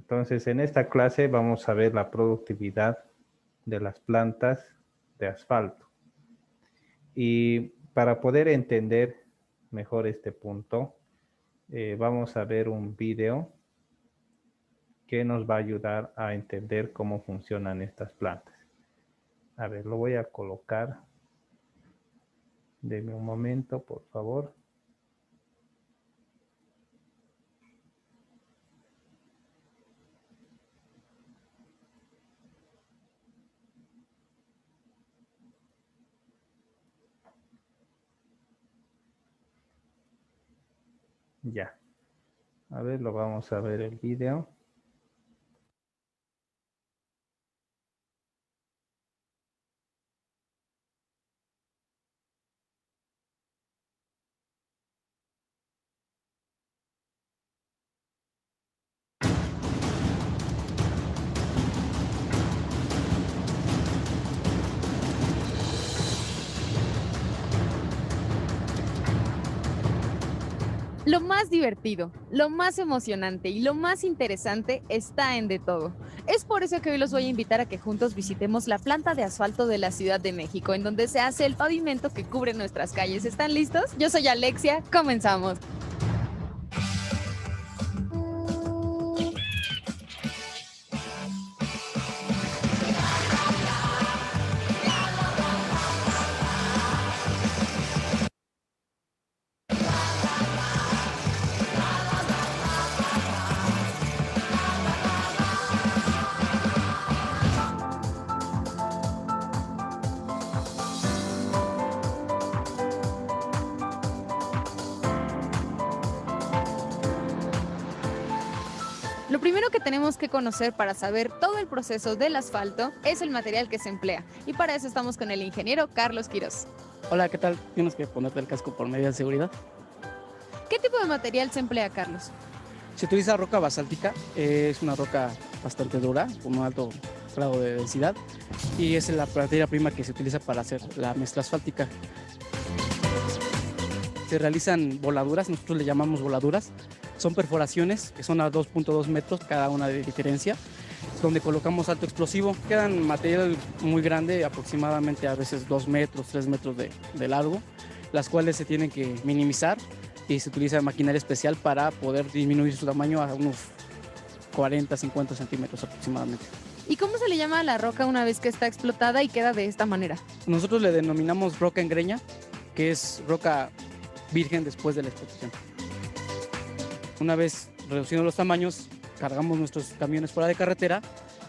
Entonces, en esta clase vamos a ver la productividad de las plantas de asfalto. Y para poder entender mejor este punto, vamos a ver un video que nos va a ayudar a entender cómo funcionan estas plantas. A ver, lo voy a colocar. Deme un momento, por favor. Ya. A ver, lo vamos a ver el video. Lo más divertido, lo más emocionante y lo más interesante está en De Todo. Es por eso que hoy los voy a invitar a que juntos visitemos la planta de asfalto de la Ciudad de México, en donde se hace el pavimento que cubre nuestras calles. ¿Están listos? Yo soy Alexia, comenzamos. Lo primero que tenemos que conocer para saber todo el proceso del asfalto es el material que se emplea. Y para eso estamos con el ingeniero Carlos Quirós. Hola, ¿qué tal? Tienes que ponerte el casco por medidas de seguridad. ¿Qué tipo de material se emplea, Carlos? Se utiliza roca basáltica, es una roca bastante dura, con un alto grado de densidad, y es la materia prima que se utiliza para hacer la mezcla asfáltica. Se realizan voladuras, nosotros le llamamos voladuras, son perforaciones que son a 2.2 metros cada una de diferencia, donde colocamos alto explosivo. Quedan material muy grande, aproximadamente a veces 2 metros, 3 metros de largo, las cuales se tienen que minimizar y se utiliza maquinaria especial para poder disminuir su tamaño a unos 40, 50 centímetros aproximadamente. ¿Y cómo se le llama a la roca una vez que está explotada y queda de esta manera? Nosotros le denominamos roca en greña, que es roca virgen después de la explotación. Una vez reduciendo los tamaños, cargamos nuestros camiones fuera de carretera,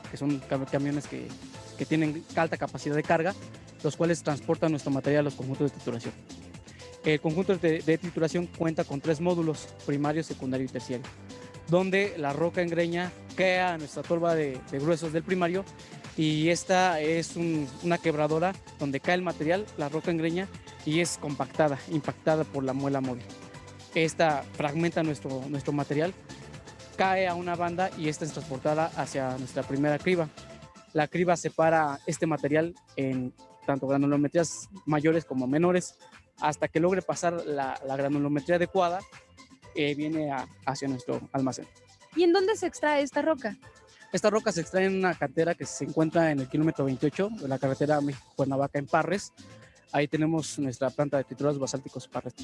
que son camiones que tienen alta capacidad de carga, los cuales transportan nuestro material a los conjuntos de trituración. El conjunto de trituración cuenta con 3 módulos, primario, secundario y terciario, donde la roca en greña cae a nuestra tolva de gruesos del primario, y esta es una quebradora donde cae el material, la roca en greña, y es compactada, impactada por la muela móvil. Esta fragmenta nuestro material, cae a una banda y esta es transportada hacia nuestra primera criba. La criba separa este material en tanto granulometrías mayores como menores, hasta que logre pasar la granulometría adecuada, viene hacia nuestro almacén. ¿Y en dónde se extrae esta roca? Esta roca se extrae en una cantera que se encuentra en el kilómetro 28 de la carretera México-Cuernavaca en Parres. Ahí tenemos nuestra planta de triturados basálticos Parres.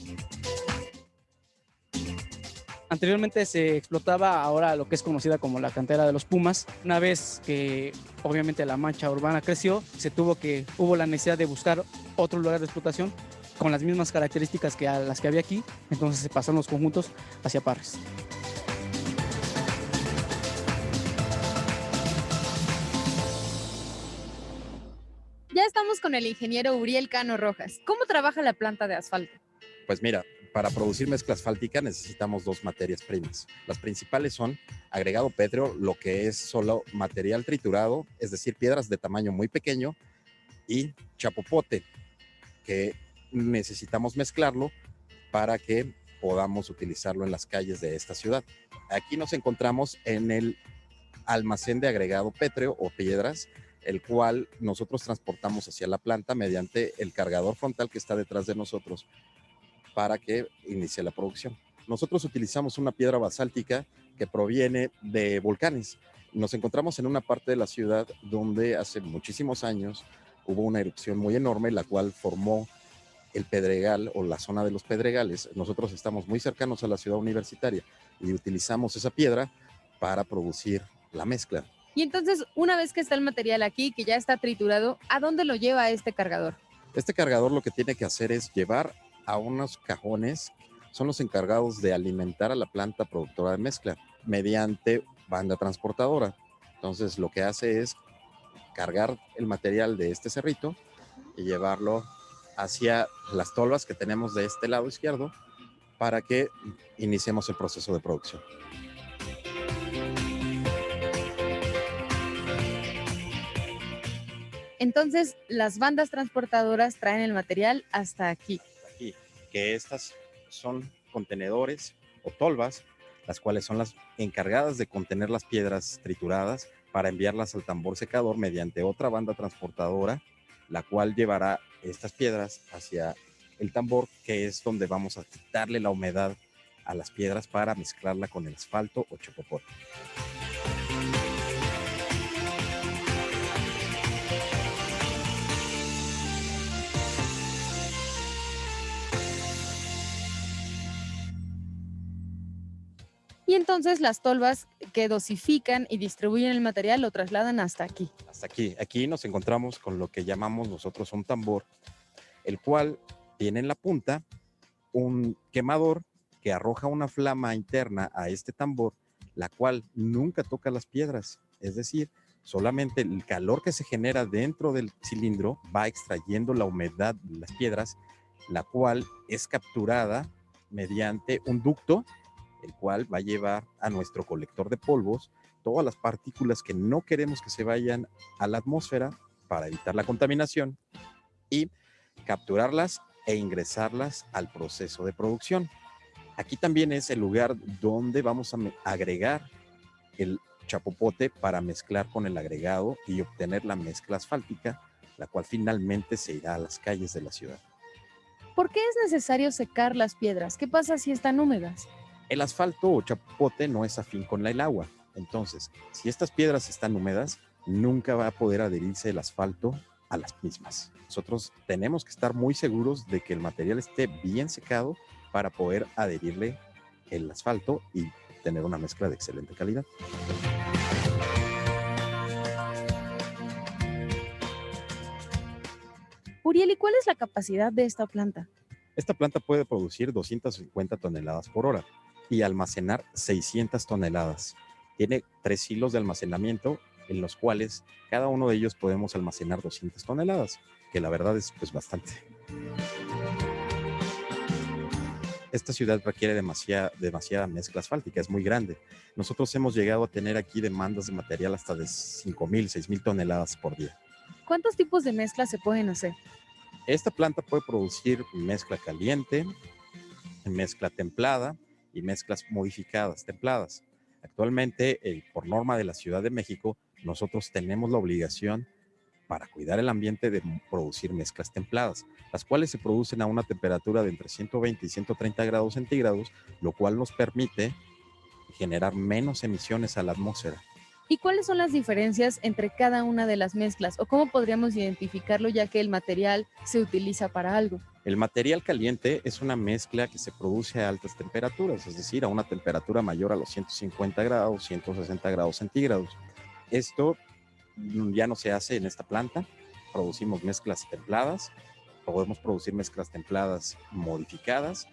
Anteriormente se explotaba ahora lo que es conocida como la cantera de los Pumas. Una vez que obviamente la mancha urbana creció, hubo la necesidad de buscar otro lugar de explotación con las mismas características que las que había aquí, entonces se pasaron los conjuntos hacia Parres. Ya estamos con el ingeniero Uriel Cano Rojas. ¿Cómo trabaja la planta de asfalto? Pues mira, para producir mezcla asfáltica necesitamos 2 materias primas. Las principales son agregado pétreo, lo que es solo material triturado, es decir, piedras de tamaño muy pequeño, y chapopote, que necesitamos mezclarlo para que podamos utilizarlo en las calles de esta ciudad. Aquí nos encontramos en el almacén de agregado pétreo o piedras, el cual nosotros transportamos hacia la planta mediante el cargador frontal que está detrás de nosotros para que inicie la producción. Nosotros utilizamos una piedra basáltica que proviene de volcanes. Nos encontramos en una parte de la ciudad donde hace muchísimos años hubo una erupción muy enorme, la cual formó el Pedregal o la zona de los Pedregales. Nosotros estamos muy cercanos a la ciudad universitaria y utilizamos esa piedra para producir la mezcla. Y entonces, una vez que está el material aquí, que ya está triturado, ¿a dónde lo lleva este cargador? Este cargador lo que tiene que hacer es llevar a unos cajones, son los encargados de alimentar a la planta productora de mezcla mediante banda transportadora. Entonces lo que hace es cargar el material de este cerrito y llevarlo hacia las tolvas que tenemos de este lado izquierdo para que iniciemos el proceso de producción. Entonces, las bandas transportadoras traen el material hasta aquí. Aquí, que estas son contenedores o tolvas, las cuales son las encargadas de contener las piedras trituradas para enviarlas al tambor secador mediante otra banda transportadora, la cual llevará estas piedras hacia el tambor, que es donde vamos a quitarle la humedad a las piedras para mezclarla con el asfalto o chapopote. Y entonces las tolvas que dosifican y distribuyen el material lo trasladan hasta aquí. Hasta aquí. Aquí nos encontramos con lo que llamamos nosotros un tambor, el cual tiene en la punta un quemador que arroja una flama interna a este tambor, la cual nunca toca las piedras. Es decir, solamente el calor que se genera dentro del cilindro va extrayendo la humedad de las piedras, la cual es capturada mediante un ducto, el cual va a llevar a nuestro colector de polvos todas las partículas que no queremos que se vayan a la atmósfera para evitar la contaminación y capturarlas e ingresarlas al proceso de producción. Aquí también es el lugar donde vamos a agregar el chapopote para mezclar con el agregado y obtener la mezcla asfáltica, la cual finalmente se irá a las calles de la ciudad. ¿Por qué es necesario secar las piedras? ¿Qué pasa si están húmedas? El asfalto o chapopote no es afín con el agua. Entonces, si estas piedras están húmedas, nunca va a poder adherirse el asfalto a las mismas. Nosotros tenemos que estar muy seguros de que el material esté bien secado para poder adherirle el asfalto y tener una mezcla de excelente calidad. Uriel, ¿y cuál es la capacidad de esta planta? Esta planta puede producir 250 toneladas por hora y almacenar 600 toneladas. Tiene 3 hilos de almacenamiento en los cuales cada uno de ellos podemos almacenar 200 toneladas, que la verdad es pues bastante. Esta ciudad requiere demasiada mezcla asfáltica, es muy grande. Nosotros hemos llegado a tener aquí demandas de material hasta de 5,000, 6,000 toneladas por día. ¿Cuántos tipos de mezclas se pueden hacer? Esta planta puede producir mezcla caliente, mezcla templada y mezclas modificadas, templadas. Actualmente, por norma de la Ciudad de México, nosotros tenemos la obligación para cuidar el ambiente de producir mezclas templadas, las cuales se producen a una temperatura de entre 120 y 130 grados centígrados, lo cual nos permite generar menos emisiones a la atmósfera. ¿Y cuáles son las diferencias entre cada una de las mezclas? ¿O cómo podríamos identificarlo ya que el material se utiliza para algo? El material caliente es una mezcla que se produce a altas temperaturas, es decir, a una temperatura mayor a los 150 grados, 160 grados centígrados. Esto ya no se hace en esta planta. Producimos mezclas templadas, podemos producir mezclas templadas modificadas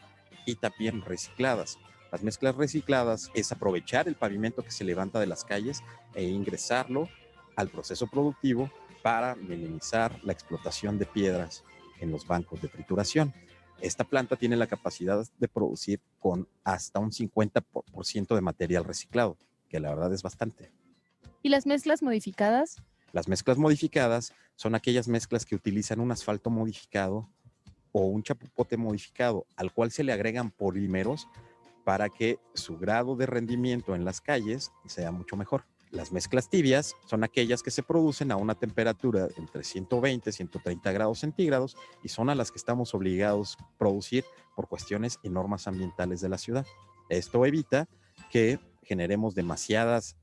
y también recicladas. Las mezclas recicladas es aprovechar el pavimento que se levanta de las calles e ingresarlo al proceso productivo para minimizar la explotación de piedras en los bancos de trituración. Esta planta tiene la capacidad de producir con hasta un 50% de material reciclado, que la verdad es bastante. ¿Y las mezclas modificadas? Las mezclas modificadas son aquellas mezclas que utilizan un asfalto modificado o un chapopote modificado, al cual se le agregan polímeros para que su grado de rendimiento en las calles sea mucho mejor. Las mezclas tibias son aquellas que se producen a una temperatura entre 120 y 130 grados centígrados y son a las que estamos obligados a producir por cuestiones y normas ambientales de la ciudad. Esto evita que generemos demasiadas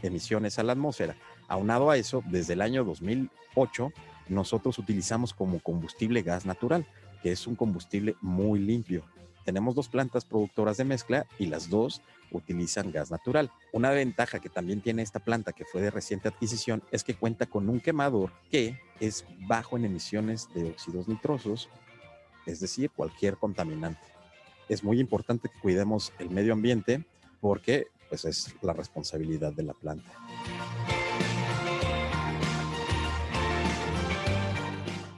emisiones a la atmósfera. Aunado a eso, desde el año 2008, nosotros utilizamos como combustible gas natural, que es un combustible muy limpio. Tenemos 2 plantas productoras de mezcla y las 2 utilizan gas natural. Una ventaja que también tiene esta planta, que fue de reciente adquisición, es que cuenta con un quemador que es bajo en emisiones de óxidos nitrosos, es decir, cualquier contaminante. Es muy importante que cuidemos el medio ambiente porque pues, es la responsabilidad de la planta.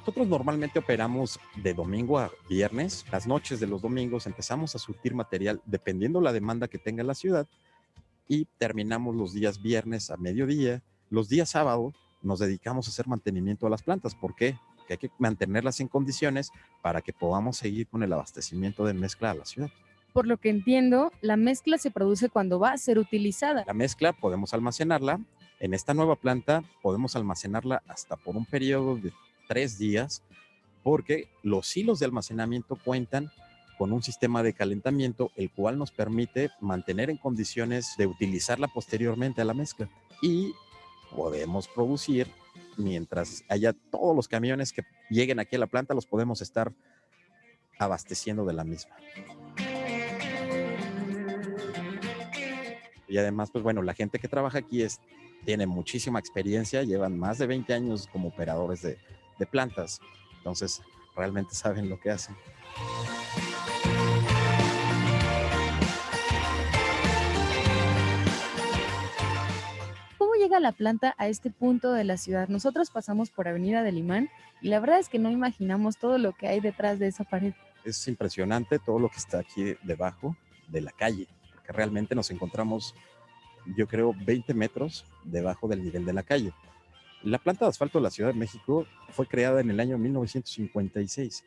Nosotros normalmente operamos de domingo a viernes. Las noches de los domingos empezamos a surtir material dependiendo la demanda que tenga la ciudad y terminamos los días viernes a mediodía. Los días sábados nos dedicamos a hacer mantenimiento a las plantas. ¿Por qué? Porque hay que mantenerlas en condiciones para que podamos seguir con el abastecimiento de mezcla a la ciudad. Por lo que entiendo, la mezcla se produce cuando va a ser utilizada. La mezcla podemos almacenarla. En esta nueva planta podemos almacenarla hasta por un periodo de 3 días, porque los hilos de almacenamiento cuentan con un sistema de calentamiento, el cual nos permite mantener en condiciones de utilizarla posteriormente a la mezcla. Y podemos producir, mientras haya todos los camiones que lleguen aquí a la planta, los podemos estar abasteciendo de la misma. Y además, pues bueno, la gente que trabaja aquí tiene muchísima experiencia, llevan más de 20 años como operadores de plantas, entonces realmente saben lo que hacen. ¿Cómo llega la planta a este punto de la ciudad? Nosotros pasamos por Avenida del Imán y la verdad es que no imaginamos todo lo que hay detrás de esa pared. Es impresionante todo lo que está aquí debajo de la calle, porque realmente nos encontramos, yo creo, 20 metros debajo del nivel de la calle. La planta de asfalto de la Ciudad de México fue creada en el año 1956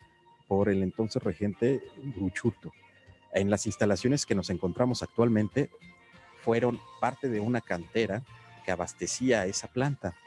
por el entonces regente Uruchurtu. En las instalaciones que nos encontramos actualmente fueron parte de una cantera que abastecía a esa planta.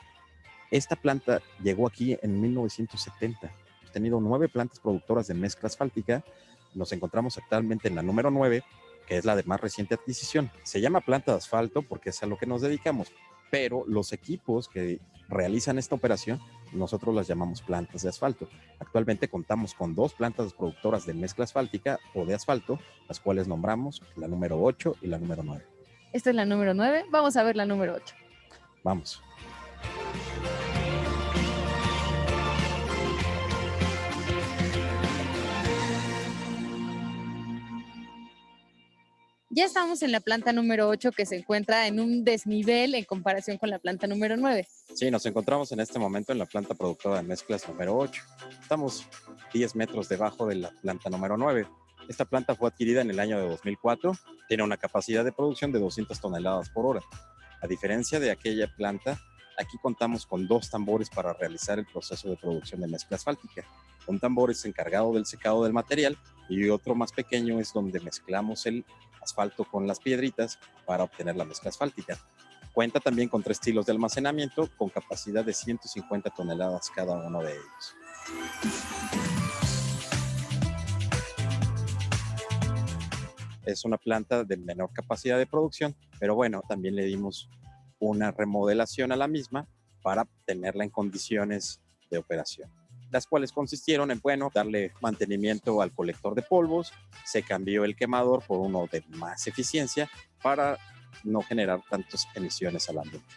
Esta planta llegó aquí en 1970. Hemos tenido 9 plantas productoras de mezcla asfáltica. Nos encontramos actualmente en la número 9, que es la de más reciente adquisición. Se llama planta de asfalto porque es a lo que nos dedicamos, pero los equipos que realizan esta operación, nosotros las llamamos plantas de asfalto. Actualmente contamos con 2 plantas productoras de mezcla asfáltica o de asfalto, las cuales nombramos la número 8 y la número 9. Esta es la número 9, vamos a ver la número 8. Vamos. Ya estamos en la planta número 8 que se encuentra en un desnivel en comparación con la planta número 9. Sí, nos encontramos en este momento en la planta productora de mezclas número 8. Estamos 10 metros debajo de la planta número 9. Esta planta fue adquirida en el año de 2004. Tiene una capacidad de producción de 200 toneladas por hora. A diferencia de aquella planta, aquí contamos con 2 tambores para realizar el proceso de producción de mezcla asfáltica. Un tambor es encargado del secado del material y otro más pequeño es donde mezclamos el asfalto con las piedritas para obtener la mezcla asfáltica. Cuenta también con 3 hilos de almacenamiento con capacidad de 150 toneladas cada uno de ellos. Es una planta de menor capacidad de producción, pero bueno, también le dimos una remodelación a la misma para tenerla en condiciones de operación, las cuales consistieron en, darle mantenimiento al colector de polvos, se cambió el quemador por uno de más eficiencia para no generar tantas emisiones al ambiente.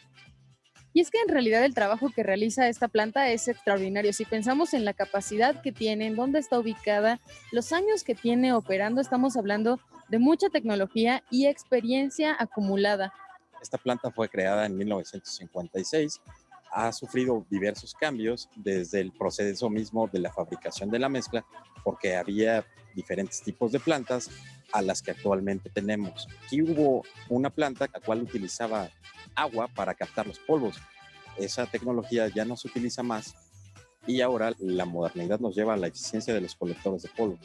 Y es que en realidad el trabajo que realiza esta planta es extraordinario. Si pensamos en la capacidad que tiene, en dónde está ubicada, los años que tiene operando, estamos hablando de mucha tecnología y experiencia acumulada. Esta planta fue creada en 1956. Ha sufrido diversos cambios desde el proceso mismo de la fabricación de la mezcla, porque había diferentes tipos de plantas a las que actualmente tenemos. Aquí hubo una planta la cual utilizaba agua para captar los polvos. Esa tecnología ya no se utiliza más y ahora la modernidad nos lleva a la eficiencia de los colectores de polvo.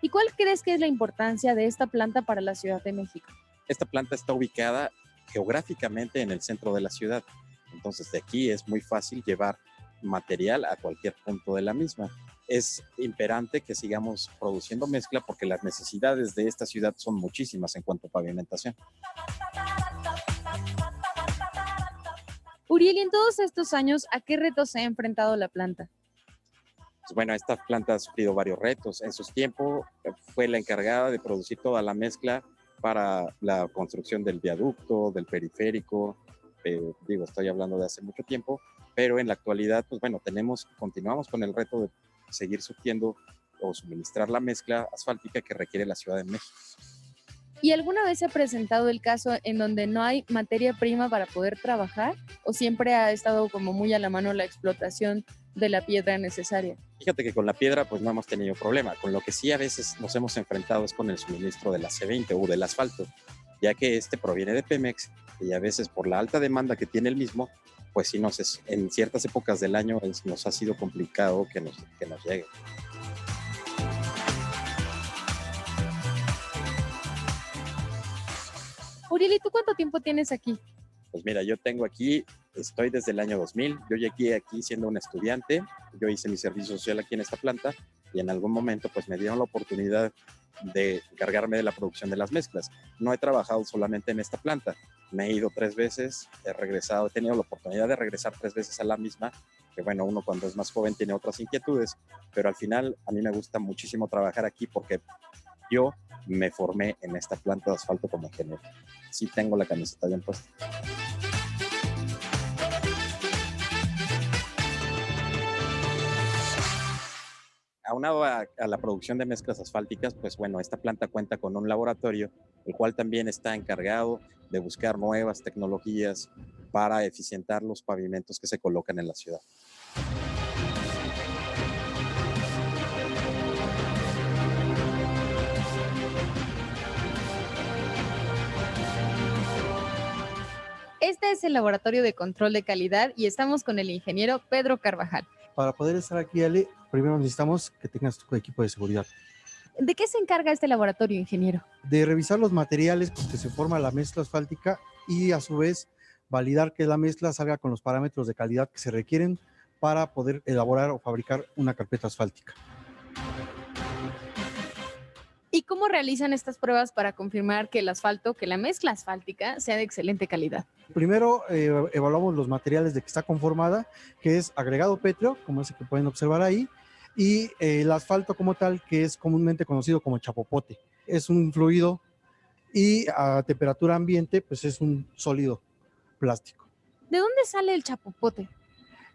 ¿Y cuál crees que es la importancia de esta planta para la Ciudad de México? Esta planta está ubicada geográficamente en el centro de la ciudad. Entonces, de aquí es muy fácil llevar material a cualquier punto de la misma. Es imperante que sigamos produciendo mezcla porque las necesidades de esta ciudad son muchísimas en cuanto a pavimentación. Uriel, y en todos estos años, ¿a qué retos se ha enfrentado la planta? Pues bueno, esta planta ha sufrido varios retos. En sus tiempos fue la encargada de producir toda la mezcla para la construcción del viaducto, del periférico. Estoy hablando de hace mucho tiempo, pero en la actualidad, pues bueno, continuamos con el reto de seguir surtiendo o suministrar la mezcla asfáltica que requiere la Ciudad de México. ¿Y alguna vez se ha presentado el caso en donde no hay materia prima para poder trabajar? ¿O siempre ha estado como muy a la mano la explotación de la piedra necesaria? Fíjate que con la piedra pues no hemos tenido problema. Con lo que sí a veces nos hemos enfrentado es con el suministro de la C20 o del asfalto, ya que este proviene de Pemex y a veces por la alta demanda que tiene el mismo, pues sí en ciertas épocas del año nos ha sido complicado que nos llegue. Uriel, ¿y tú cuánto tiempo tienes aquí? Pues mira, estoy desde el año 2000, yo llegué aquí siendo un estudiante, yo hice mi servicio social aquí en esta planta y en algún momento pues me dieron la oportunidad de encargarme de la producción de las mezclas. No he trabajado solamente en esta planta, me he ido 3 veces, he tenido la oportunidad de regresar 3 veces a la misma, que bueno, uno cuando es más joven tiene otras inquietudes, pero al final a mí me gusta muchísimo trabajar aquí porque yo me formé en esta planta de asfalto como ingeniero. Sí tengo la camiseta bien puesta. Aunado a la producción de mezclas asfálticas, pues bueno, esta planta cuenta con un laboratorio, el cual también está encargado de buscar nuevas tecnologías para eficientar los pavimentos que se colocan en la ciudad. Este es el Laboratorio de Control de Calidad y estamos con el ingeniero Pedro Carvajal. Para poder estar aquí, Ale, primero necesitamos que tengas tu equipo de seguridad. ¿De qué se encarga este laboratorio, ingeniero? De revisar los materiales con que se forma la mezcla asfáltica y a su vez validar que la mezcla salga con los parámetros de calidad que se requieren para poder elaborar o fabricar una carpeta asfáltica. ¿Y cómo realizan estas pruebas para confirmar que la mezcla asfáltica sea de excelente calidad? Primero evaluamos los materiales de que está conformada, que es agregado pétreo, como ese que pueden observar ahí, y el asfalto como tal, que es comúnmente conocido como chapopote. Es un fluido y a temperatura ambiente, pues es un sólido plástico. ¿De dónde sale el chapopote?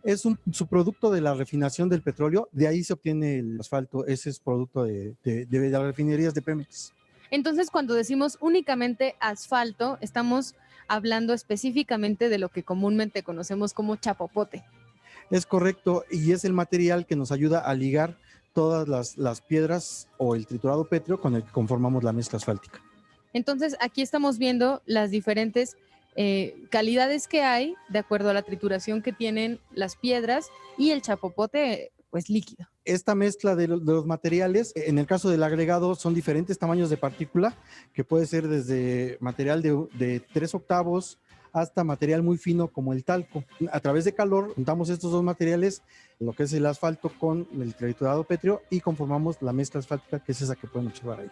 Es un subproducto de la refinación del petróleo, de ahí se obtiene el asfalto, ese es producto de las refinerías de Pemex. Entonces, cuando decimos únicamente asfalto, estamos hablando específicamente de lo que comúnmente conocemos como chapopote. Es correcto, y es el material que nos ayuda a ligar todas las piedras o el triturado pétreo con el que conformamos la mezcla asfáltica. Entonces, aquí estamos viendo las diferentes calidades que hay de acuerdo a la trituración que tienen las piedras y el chapopote pues líquido. Esta mezcla de los materiales, en el caso del agregado, son diferentes tamaños de partícula, que puede ser desde material de 3 octavos hasta material muy fino como el talco. A través de calor juntamos estos dos materiales, lo que es el asfalto con el triturado pétreo, y conformamos la mezcla asfáltica, que es esa que pueden observar ahí.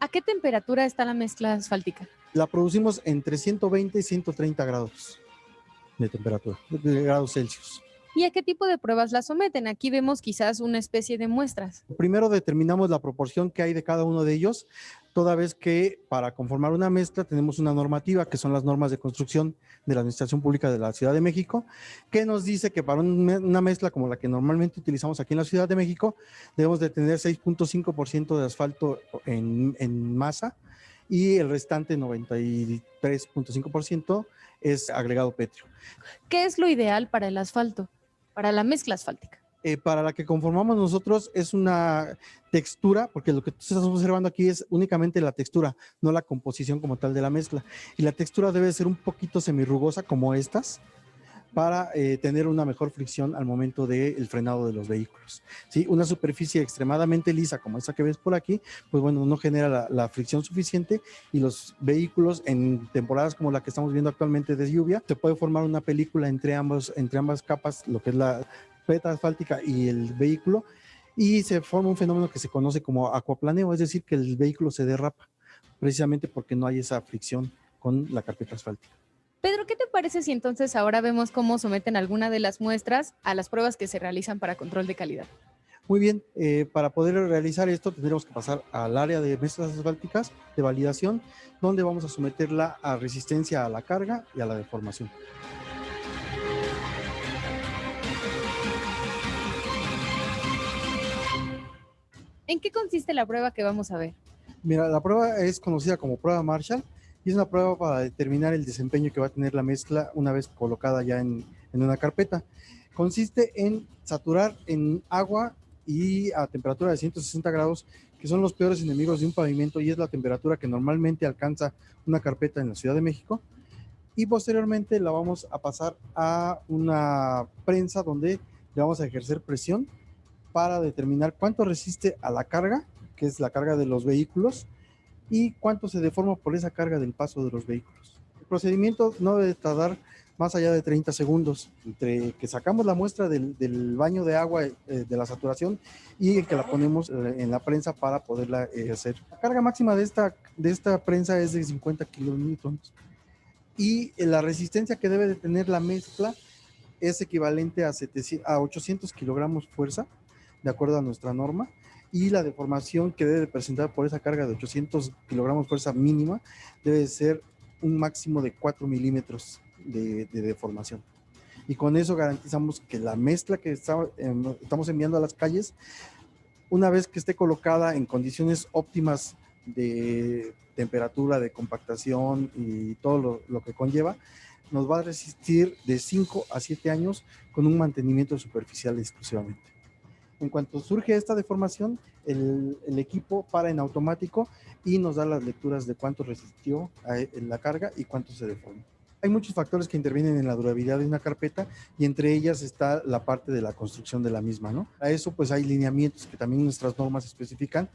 ¿A qué temperatura está la mezcla asfáltica? La producimos entre 120 y 130 grados de temperatura, de grados Celsius. ¿Y a qué tipo de pruebas la someten? Aquí vemos quizás una especie de muestras. Primero determinamos la proporción que hay de cada uno de ellos, toda vez que para conformar una mezcla tenemos una normativa, que son las normas de construcción de la Administración Pública de la Ciudad de México, que nos dice que para una mezcla como la que normalmente utilizamos aquí en la Ciudad de México, debemos de tener 6.5% de asfalto en masa y el restante 93.5% es agregado pétreo. ¿Qué es lo ideal para el asfalto, para la mezcla asfáltica? Para la que conformamos nosotros es una textura, porque lo que tú estás observando aquí es únicamente la textura, no la composición como tal de la mezcla. Y la textura debe ser un poquito semirrugosa como estas, para tener una mejor fricción al momento del frenado de los vehículos. ¿Sí? Una superficie extremadamente lisa como esa que ves por aquí, pues bueno, no genera la fricción suficiente y los vehículos en temporadas como la que estamos viendo actualmente de lluvia, se puede formar una película entre ambas capas, lo que es la pleta asfáltica y el vehículo, y se forma un fenómeno que se conoce como acuaplaneo, es decir, que el vehículo se derrapa, precisamente porque no hay esa fricción con la carpeta asfáltica. Pedro, ¿qué te parece si entonces ahora vemos cómo someten alguna de las muestras a las pruebas que se realizan para control de calidad? Muy bien, para poder realizar esto tendremos que pasar al área de mezclas asfálticas de validación, donde vamos a someterla a resistencia a la carga y a la deformación. ¿En qué consiste la prueba que vamos a ver? Mira, la prueba es conocida como prueba Marshall y es una prueba para determinar el desempeño que va a tener la mezcla una vez colocada ya en una carpeta. Consiste en saturar en agua y a temperatura de 160 grados, que son los peores enemigos de un pavimento y es la temperatura que normalmente alcanza una carpeta en la Ciudad de México. Y posteriormente la vamos a pasar a una prensa donde le vamos a ejercer presión para determinar cuánto resiste a la carga, que es la carga de los vehículos, y cuánto se deforma por esa carga del paso de los vehículos. El procedimiento no debe tardar más allá de 30 segundos, entre que sacamos la muestra del baño de agua de la saturación y que la ponemos en la prensa para poderla hacer. La carga máxima de esta prensa es de 50 kilonewtons y la resistencia que debe de tener la mezcla es equivalente a 800 kilogramos fuerza, de acuerdo a nuestra norma, y la deformación que debe presentar por esa carga de 800 kilogramos fuerza mínima debe ser un máximo de 4 milímetros de deformación. Y con eso garantizamos que la mezcla que estamos enviando a las calles, una vez que esté colocada en condiciones óptimas de temperatura, de compactación y todo lo que conlleva, nos va a resistir de 5 a 7 años con un mantenimiento superficial exclusivamente. En cuanto surge esta deformación, el equipo para en automático y nos da las lecturas de cuánto resistió la carga y cuánto se deformó. Hay muchos factores que intervienen en la durabilidad de una carpeta y entre ellas está la parte de la construcción de la misma, ¿no? A eso pues hay lineamientos que también nuestras normas especifican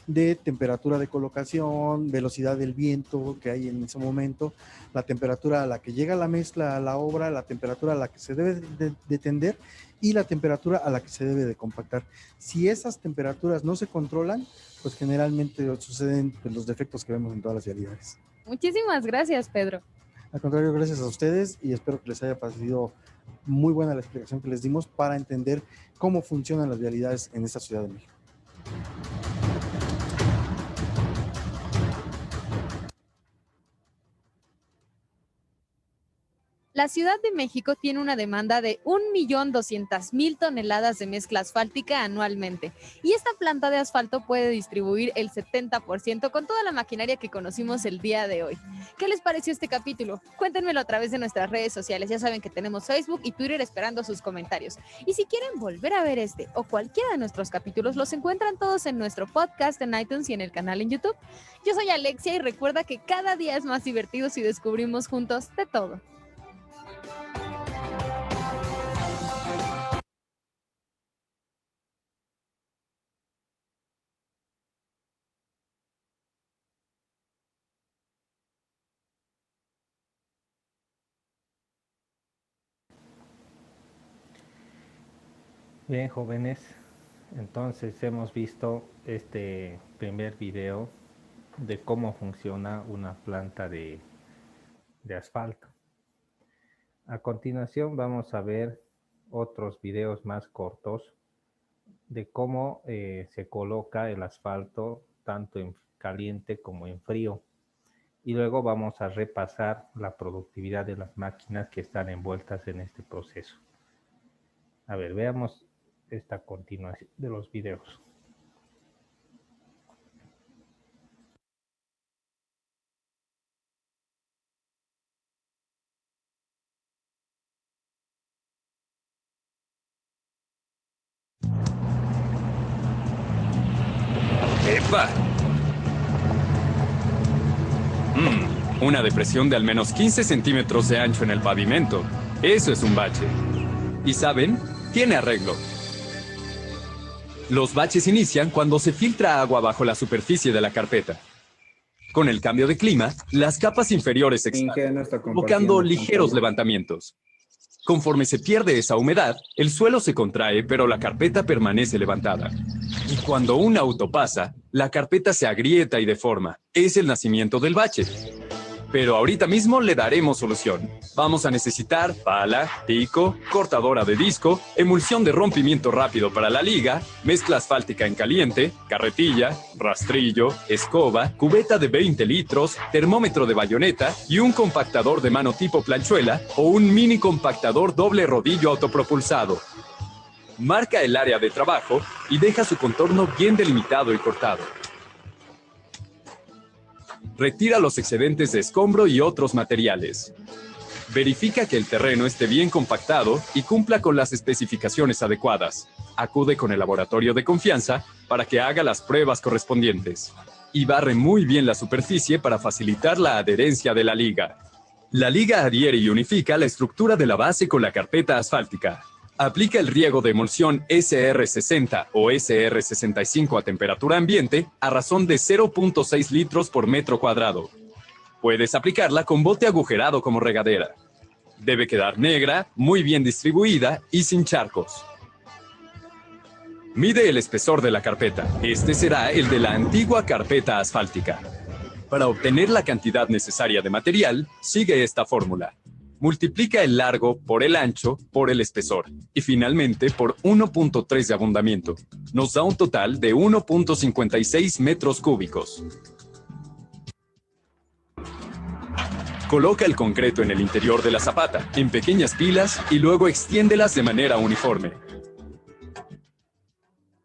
de temperatura de colocación, velocidad del viento que hay en ese momento, la temperatura a la que llega la mezcla a la obra, la temperatura a la que se debe de tender y la temperatura a la que se debe de compactar. Si esas temperaturas no se controlan, pues generalmente suceden pues, los defectos que vemos en todas las vialidades. Muchísimas gracias, Pedro. Al contrario, gracias a ustedes y espero que les haya parecido muy buena la explicación que les dimos para entender cómo funcionan las vialidades en esta Ciudad de México. La Ciudad de México tiene una demanda de 1.200.000 toneladas de mezcla asfáltica anualmente y esta planta de asfalto puede distribuir el 70% con toda la maquinaria que conocimos el día de hoy. ¿Qué les pareció este capítulo? Cuéntenmelo a través de nuestras redes sociales. Ya saben que tenemos Facebook y Twitter esperando sus comentarios. Y si quieren volver a ver este o cualquiera de nuestros capítulos, los encuentran todos en nuestro podcast en iTunes y en el canal en YouTube. Yo soy Alexia y recuerda que cada día es más divertido si descubrimos juntos de todo. Bien, jóvenes, entonces hemos visto este primer video de cómo funciona una planta de asfalto. A continuación vamos a ver otros videos más cortos de cómo se coloca el asfalto tanto en caliente como en frío. Y luego vamos a repasar la productividad de las máquinas que están envueltas en este proceso. A ver, veamos esta continuación de los videos. ¡Epa! Una depresión de al menos 15 centímetros de ancho en el pavimento. Eso es un bache. ¿Y saben? Tiene arreglo. Los baches inician cuando se filtra agua bajo la superficie de la carpeta. Con el cambio de clima, las capas inferiores se expanden, provocando ligeros levantamientos. Conforme se pierde esa humedad, el suelo se contrae, pero la carpeta permanece levantada. Y cuando un auto pasa, la carpeta se agrieta y deforma. Es el nacimiento del bache. Pero ahorita mismo le daremos solución. Vamos a necesitar pala, pico, cortadora de disco, emulsión de rompimiento rápido para la liga, mezcla asfáltica en caliente, carretilla, rastrillo, escoba, cubeta de 20 litros, termómetro de bayoneta y un compactador de mano tipo planchuela o un mini compactador doble rodillo autopropulsado. Marca el área de trabajo y deja su contorno bien delimitado y cortado. Retira los excedentes de escombro y otros materiales. Verifica que el terreno esté bien compactado y cumpla con las especificaciones adecuadas. Acude con el laboratorio de confianza para que haga las pruebas correspondientes. Y barre muy bien la superficie para facilitar la adherencia de la liga. La liga adhiere y unifica la estructura de la base con la carpeta asfáltica. Aplica el riego de emulsión SR60 o SR65 a temperatura ambiente a razón de 0.6 litros por metro cuadrado. Puedes aplicarla con bote agujerado como regadera. Debe quedar negra, muy bien distribuida y sin charcos. Mide el espesor de la carpeta. Este será el de la antigua carpeta asfáltica. Para obtener la cantidad necesaria de material, sigue esta fórmula. Multiplica el largo por el ancho por el espesor y finalmente por 1.3 de abundamiento. Nos da un total de 1.56 metros cúbicos. Coloca el concreto en el interior de la zapata, en pequeñas pilas y luego extiéndelas de manera uniforme.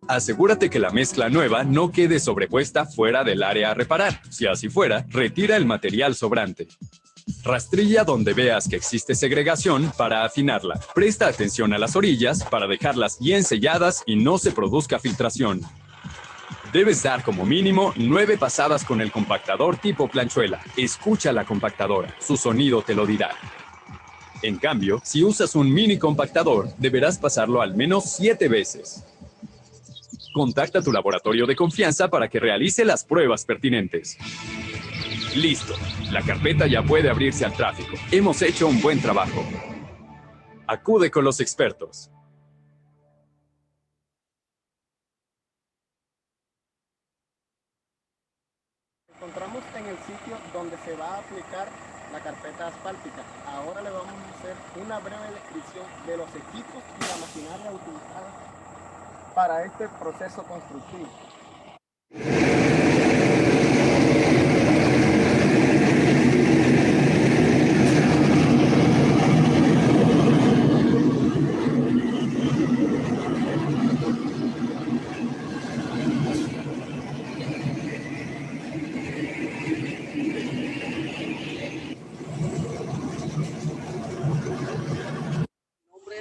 Asegúrate que la mezcla nueva no quede sobrepuesta fuera del área a reparar. Si así fuera, retira el material sobrante. Rastrilla donde veas que existe segregación para afinarla. Presta atención a las orillas para dejarlas bien selladas y no se produzca filtración. Debes dar como mínimo 9 pasadas con el compactador tipo planchuela. Escucha la compactadora, su sonido te lo dirá. En cambio, si usas un mini compactador, deberás pasarlo al menos 7 veces. Contacta a tu laboratorio de confianza para que realice las pruebas pertinentes. Listo, la carpeta ya puede abrirse al tráfico. Hemos hecho un buen trabajo. Acude con los expertos. Encontramos en el sitio donde se va a aplicar la carpeta asfáltica. Ahora le vamos a hacer una breve descripción de los equipos y la maquinaria utilizada para este proceso constructivo.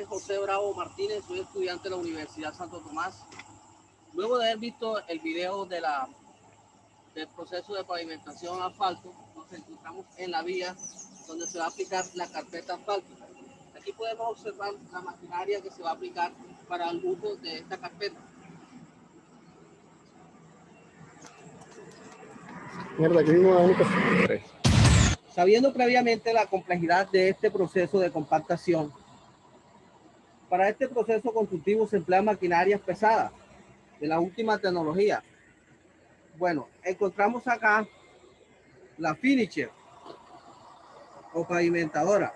José Bravo Martínez, soy estudiante de la Universidad Santo Tomás. Luego de haber visto el video del proceso de pavimentación asfalto, nos encontramos en la vía donde se va a aplicar la carpeta asfáltica. Aquí podemos observar la maquinaria que se va a aplicar para el uso de esta carpeta. Sabiendo previamente la complejidad de este proceso de compactación, para este proceso constructivo se emplean maquinarias pesadas de la última tecnología. Bueno, encontramos acá la finisher o pavimentadora,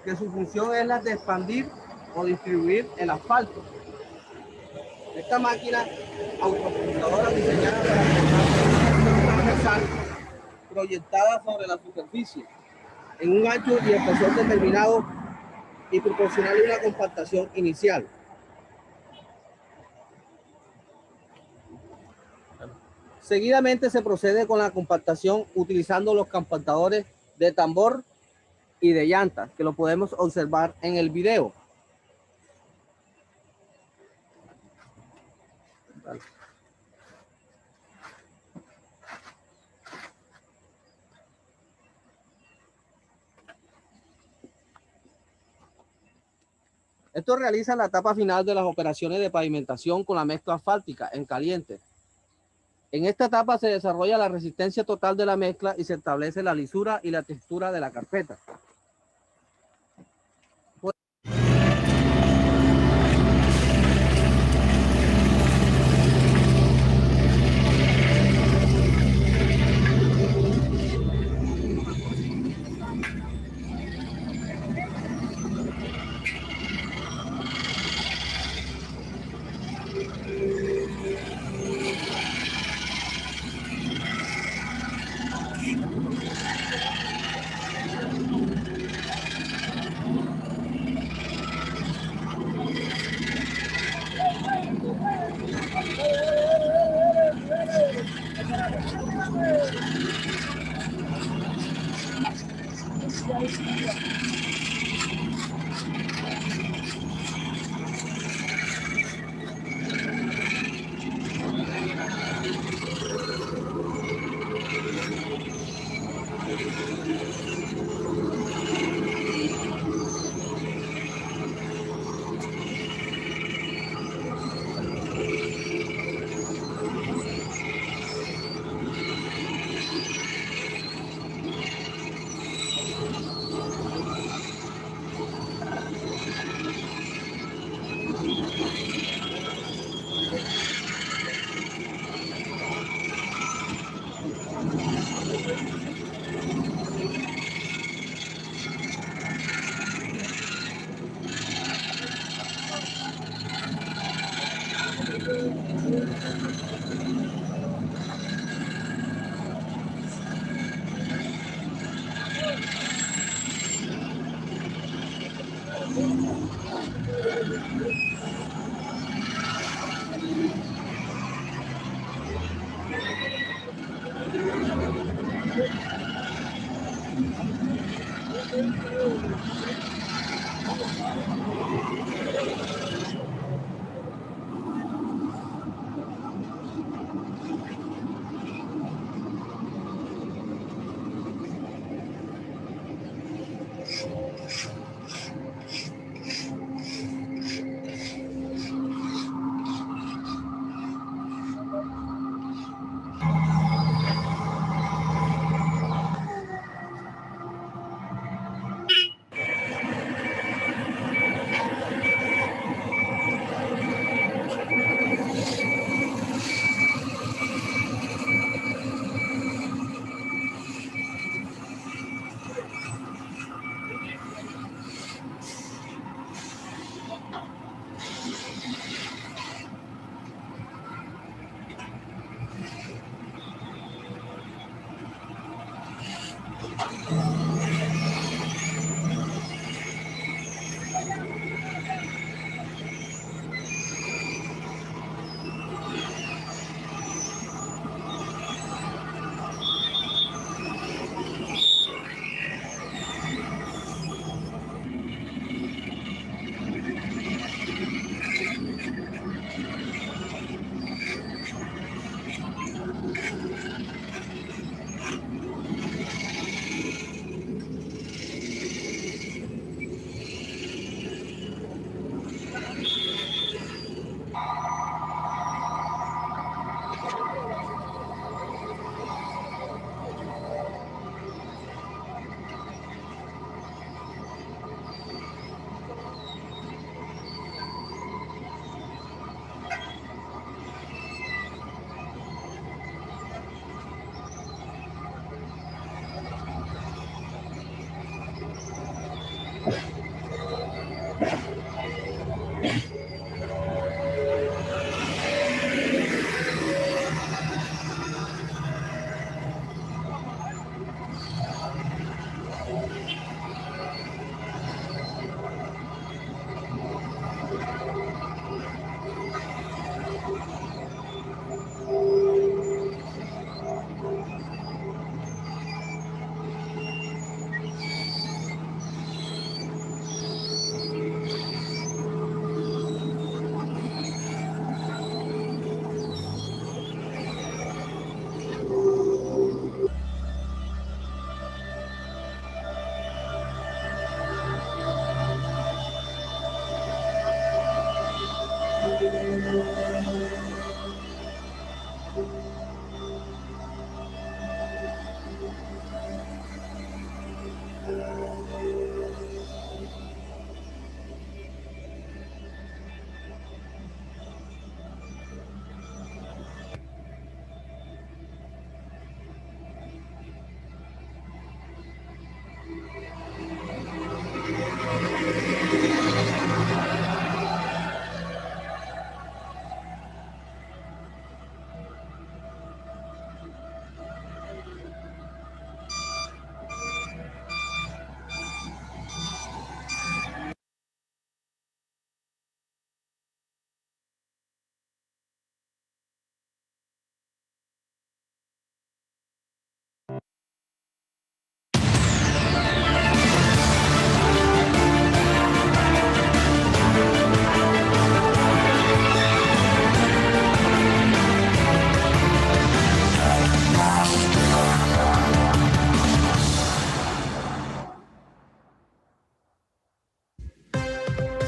que su función es la de expandir o distribuir el asfalto. Esta máquina autopropulsadora diseñada para formar una transversal proyectada sobre la superficie en un ancho y espesor determinado y proporcionarle una compactación inicial. Seguidamente se procede con la compactación utilizando los compactadores de tambor y de llantas, que lo podemos observar en el video. Esto realiza en la etapa final de las operaciones de pavimentación con la mezcla asfáltica en caliente. En esta etapa se desarrolla la resistencia total de la mezcla y se establece la lisura y la textura de la carpeta.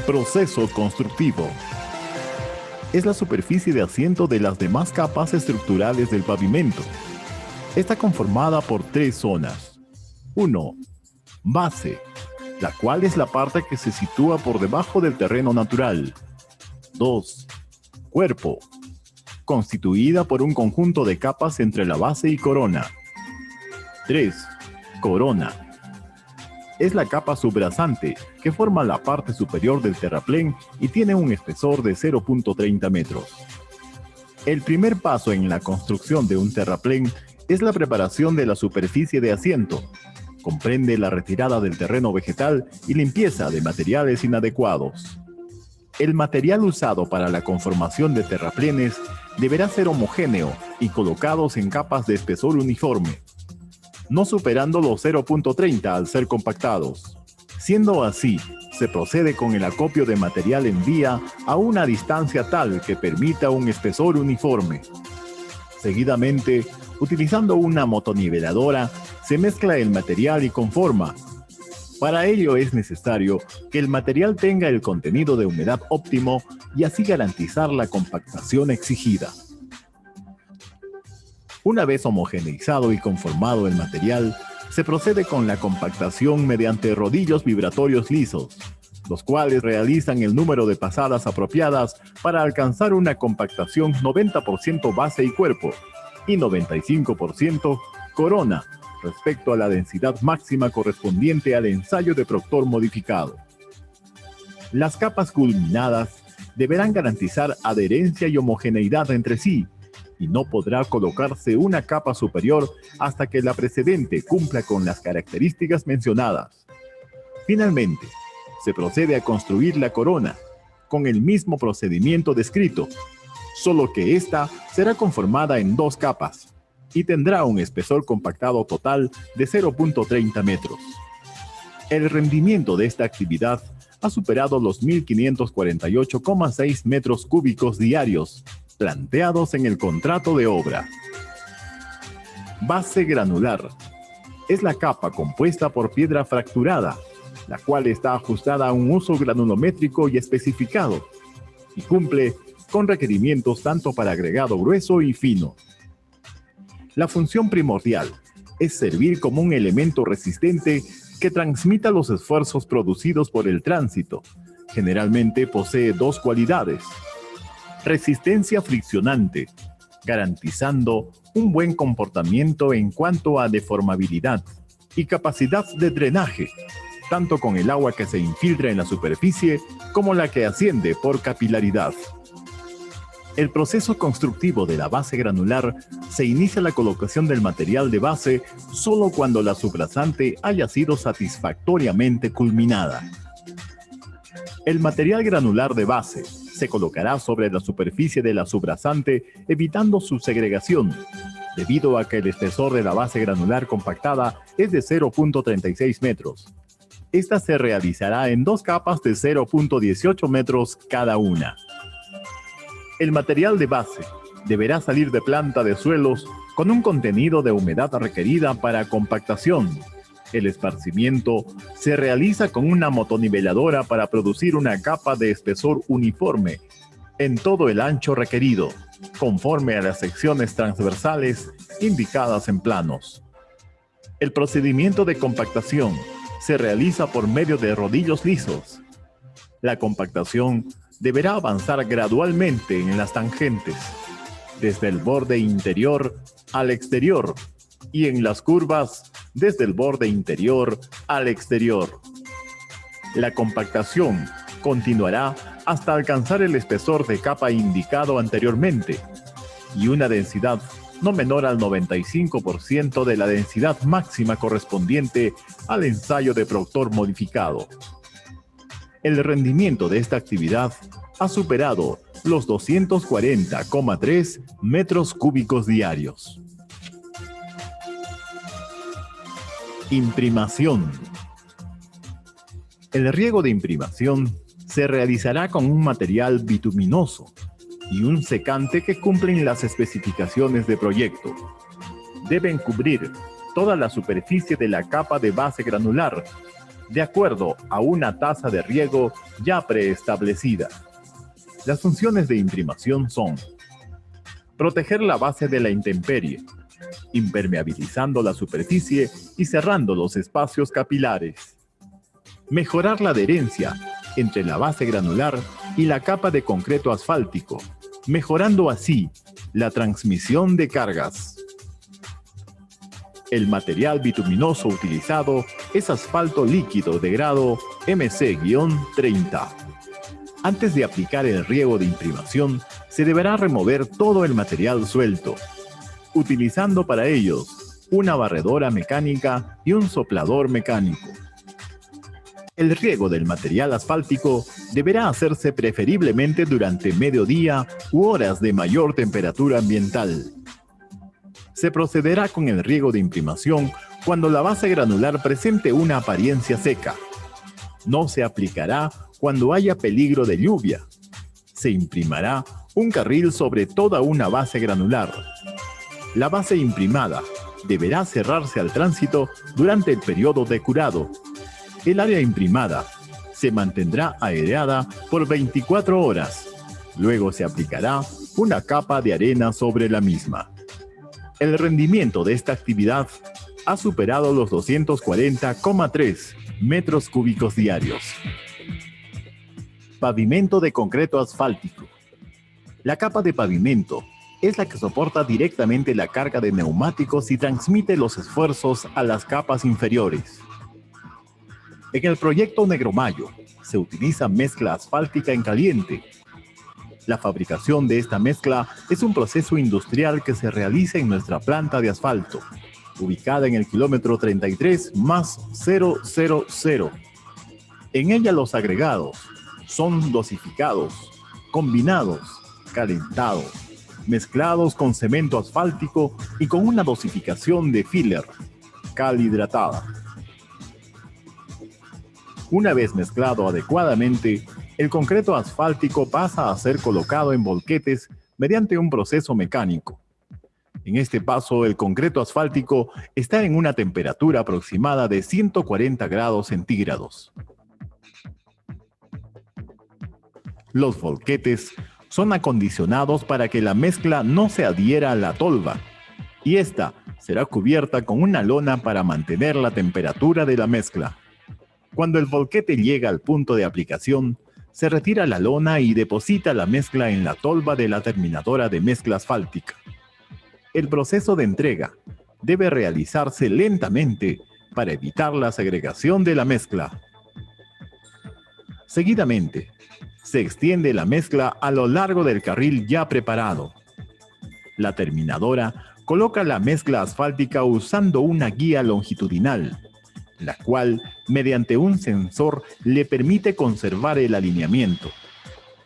Proceso constructivo. Es la superficie de asiento de las demás capas estructurales del pavimento. Está conformada por 3 zonas. 1. Base, la cual es la parte que se sitúa por debajo del terreno natural. 2. Cuerpo, constituida por un conjunto de capas entre la base y corona. 3. Corona. Es la capa subrasante que forma la parte superior del terraplén y tiene un espesor de 0.30 metros. El primer paso en la construcción de un terraplén es la preparación de la superficie de asiento. Comprende la retirada del terreno vegetal y limpieza de materiales inadecuados. El material usado para la conformación de terraplenes deberá ser homogéneo y colocados en capas de espesor uniforme, no superando los 0.30 al ser compactados. Siendo así, se procede con el acopio de material en vía a una distancia tal que permita un espesor uniforme. Seguidamente, utilizando una motoniveladora, se mezcla el material y conforma. Para ello es necesario que el material tenga el contenido de humedad óptimo y así garantizar la compactación exigida. Una vez homogeneizado y conformado el material, se procede con la compactación mediante rodillos vibratorios lisos, los cuales realizan el número de pasadas apropiadas para alcanzar una compactación 90% base y cuerpo y 95% corona respecto a la densidad máxima correspondiente al ensayo de Proctor modificado. Las capas culminadas deberán garantizar adherencia y homogeneidad entre sí, y no podrá colocarse una capa superior hasta que la precedente cumpla con las características mencionadas. Finalmente, se procede a construir la corona, con el mismo procedimiento descrito, solo que ésta será conformada en 2 capas, y tendrá un espesor compactado total de 0.30 metros. El rendimiento de esta actividad ha superado los 1.548,6 metros cúbicos diarios, planteados en el contrato de obra. Base granular. Es la capa compuesta por piedra fracturada, la cual está ajustada a un uso granulométrico y especificado, y cumple con requerimientos tanto para agregado grueso y fino. La función primordial es servir como un elemento resistente que transmita los esfuerzos producidos por el tránsito. Generalmente posee 2 cualidades: resistencia friccionante, garantizando un buen comportamiento en cuanto a deformabilidad, y capacidad de drenaje, tanto con el agua que se infiltra en la superficie como la que asciende por capilaridad. El proceso constructivo de la base granular se inicia la colocación del material de base solo cuando la subrasante haya sido satisfactoriamente culminada. El material granular de base se colocará sobre la superficie de la subrasante, evitando su segregación, debido a que el espesor de la base granular compactada es de 0.36 metros. Esta se realizará en 2 capas de 0.18 metros cada una. El material de base deberá salir de planta de suelos con un contenido de humedad requerida para compactación. El esparcimiento se realiza con una motoniveladora para producir una capa de espesor uniforme en todo el ancho requerido, conforme a las secciones transversales indicadas en planos. El procedimiento de compactación se realiza por medio de rodillos lisos. La compactación deberá avanzar gradualmente en las tangentes, desde el borde interior al exterior, y en las curvas desde el borde interior al exterior. La compactación continuará hasta alcanzar el espesor de capa indicado anteriormente y una densidad no menor al 95% de la densidad máxima correspondiente al ensayo de Proctor modificado. El rendimiento de esta actividad ha superado los 240,3 metros cúbicos diarios. Imprimación. El riego de imprimación se realizará con un material bituminoso y un secante que cumplen las especificaciones de proyecto. Deben cubrir toda la superficie de la capa de base granular de acuerdo a una tasa de riego ya preestablecida. Las funciones de imprimación son: proteger la base de la intemperie, impermeabilizando la superficie y cerrando los espacios capilares. Mejorar la adherencia entre la base granular y la capa de concreto asfáltico, mejorando así la transmisión de cargas. El material bituminoso utilizado es asfalto líquido de grado MC-30. Antes de aplicar el riego de imprimación, se deberá remover todo el material suelto, utilizando para ellos una barredora mecánica y un soplador mecánico. El riego del material asfáltico deberá hacerse preferiblemente durante mediodía u horas de mayor temperatura ambiental. Se procederá con el riego de imprimación cuando la base granular presente una apariencia seca. No se aplicará cuando haya peligro de lluvia. Se imprimirá un carril sobre toda una base granular. La base imprimada deberá cerrarse al tránsito durante el periodo de curado. El área imprimada se mantendrá aireada por 24 horas. Luego se aplicará una capa de arena sobre la misma. El rendimiento de esta actividad ha superado los 240,3 metros cúbicos diarios. Pavimento de concreto asfáltico. La capa de pavimento es la que soporta directamente la carga de neumáticos y transmite los esfuerzos a las capas inferiores. En el proyecto Negromayo se utiliza mezcla asfáltica en caliente. La fabricación de esta mezcla es un proceso industrial que se realiza en nuestra planta de asfalto, ubicada en el kilómetro 33+000. En ella los agregados son dosificados, combinados, calentados, mezclados con cemento asfáltico y con una dosificación de filler, cal hidratada. Una vez mezclado adecuadamente, el concreto asfáltico pasa a ser colocado en volquetes mediante un proceso mecánico. En este paso, el concreto asfáltico está en una temperatura aproximada de 140 grados centígrados. Los volquetes son acondicionados para que la mezcla no se adhiera a la tolva, y esta será cubierta con una lona para mantener la temperatura de la mezcla. Cuando el volquete llega al punto de aplicación, se retira la lona y deposita la mezcla en la tolva de la terminadora de mezcla asfáltica. El proceso de entrega debe realizarse lentamente para evitar la segregación de la mezcla. Seguidamente, se extiende la mezcla a lo largo del carril ya preparado. La terminadora coloca la mezcla asfáltica usando una guía longitudinal, la cual, mediante un sensor, le permite conservar el alineamiento.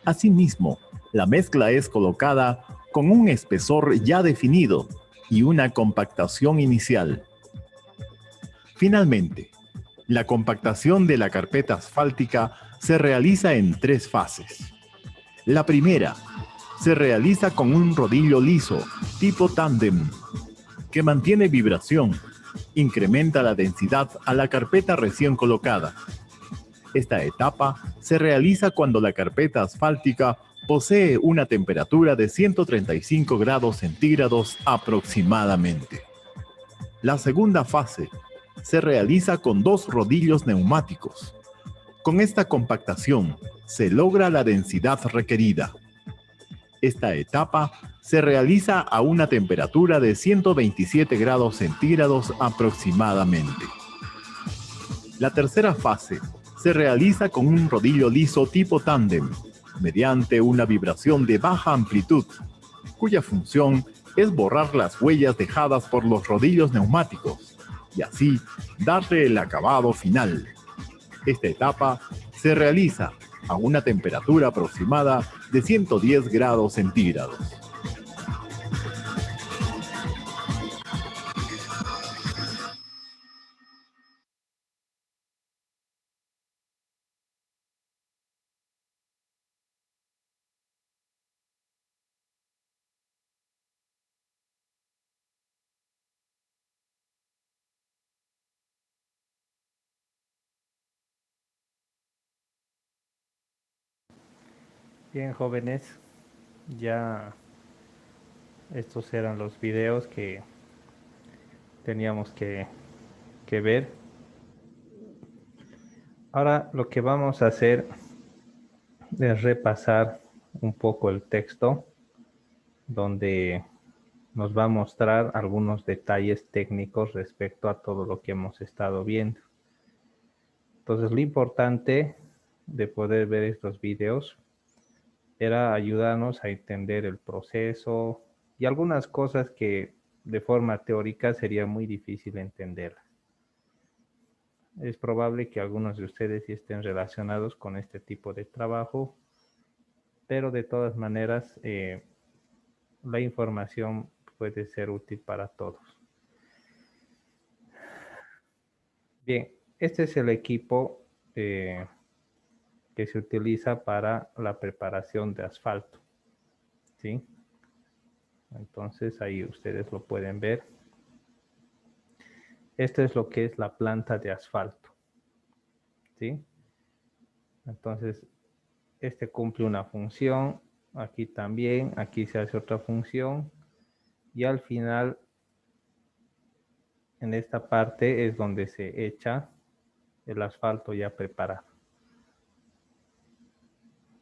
Asimismo, la mezcla es colocada con un espesor ya definido y una compactación inicial. Finalmente, la compactación de la carpeta asfáltica se realiza en 3 fases. La primera se realiza con un rodillo liso tipo tándem que mantiene vibración, incrementa la densidad a la carpeta recién colocada. Esta etapa se realiza cuando la carpeta asfáltica posee una temperatura de 135 grados centígrados aproximadamente. La segunda fase se realiza con 2 rodillos neumáticos. Con esta compactación se logra la densidad requerida. Esta etapa se realiza a una temperatura de 127 grados centígrados aproximadamente. La tercera fase se realiza con un rodillo liso tipo tándem, mediante una vibración de baja amplitud, cuya función es borrar las huellas dejadas por los rodillos neumáticos y así darle el acabado final. Esta etapa se realiza a una temperatura aproximada de 110 grados centígrados. Bien, jóvenes, ya estos eran los videos que teníamos que ver. Ahora lo que vamos a hacer es repasar un poco el texto donde nos va a mostrar algunos detalles técnicos respecto a todo lo que hemos estado viendo. Entonces, lo importante de poder ver estos videos era ayudarnos a entender el proceso y algunas cosas que de forma teórica sería muy difícil entender. Es probable que algunos de ustedes sí estén relacionados con este tipo de trabajo, pero de todas maneras la información puede ser útil para todos. Bien, este es el equipo que se utiliza para la preparación de asfalto, ¿sí? Entonces ahí ustedes lo pueden ver. Esto es lo que es la planta de asfalto, ¿sí? Entonces, este cumple una función, aquí también, aquí se hace otra función, y al final, en esta parte es donde se echa el asfalto ya preparado.